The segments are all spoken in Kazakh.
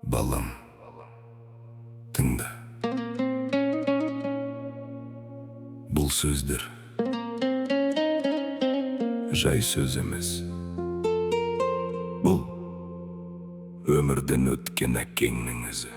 Балам, тыңда. Бұл сөздер жай сөз емес. Бұл өмірден өткен әкеңнің ізі.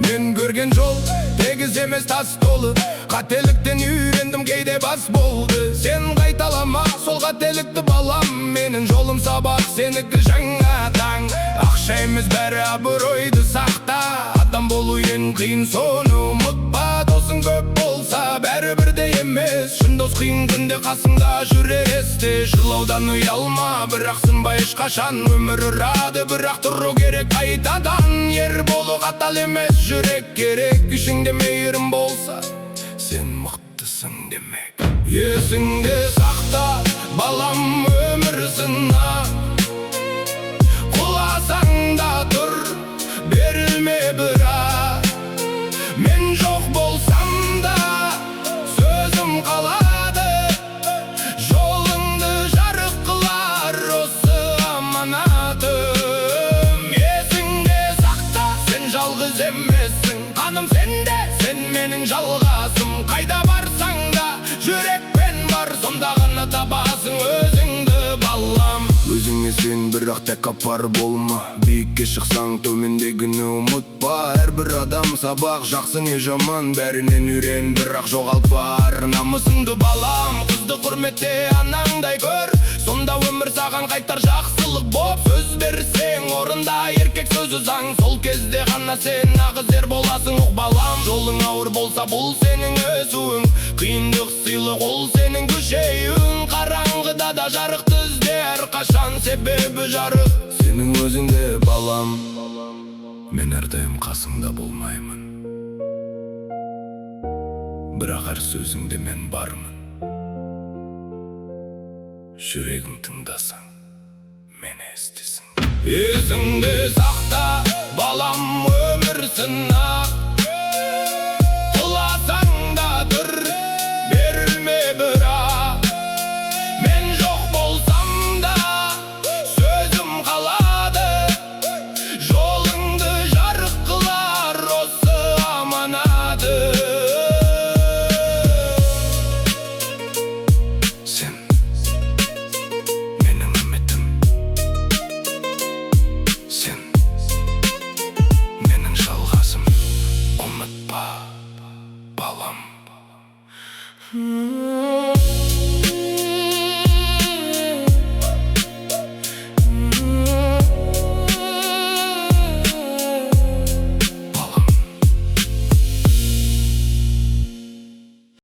Мен көрген жол тегіз емес тас толы. Қателіктен үйрендім, кейде бас болды. Сен қайталама сол қателікті балам. Менің жолым сабақ, сенікі жаңа таң. Ақша емес бәрі, абыройды сақта. Адам болу ең қиын, соны ұмытпа. Досың көп болса бәрі бірдей емес. Шын дос қиын күнде қасыңда жүрер есте. Жылаудан ұялма, бірақ сынба ешқашан. Өмір ұрады, бірақ тұру керек қайтадан. Ер болу қатал емес, жүрек керек. Ішіңде мейірім болса, сен мықтысың демек. Есіңде сақта, балам, өмір сынақ. Құласаң да тұр, берілме бірақ. Мен жоқ болсам да сөзім қалады. Жолыңды жарық қылар осы аманатым. Есіңде сақта, сен жалғыз емессің. Қаным сенде, сен менің жалғасым. Қайда барсаң да жүрекпен бар, сонда ғана табасың өзіңді балам. Өзіңе сен, бірақ тәкаппар болма. Биікке шықсаң төмендегіні ұмытпа. Әрбір адам сабақ, жақсы не жаман, бәрінен үйрен, бірақ жоғалтпа намысыңды балам. Қызды құрметте анаңдай көр, сонда өмір саған қайтар жақсылық боп. Сөз берсең орында, еркек сөзі заң. Сол кезде ғана сен нағыз ер боласың, оқ балам. Жолың ауыр болса бұл сенің өсуің, қиындық сыйлық ол сенің күшеюің. Қараңғыда да жарықты ізде әрқашан, себебі жарық сенің өзіңде балам. Мен әрдайым қасыңда болмаймын, бірақ әр сөзіңде мен бармын. Жүрегің тыңдасаң, мені естісің. Есіңде сақта, балам, өмір сынақ.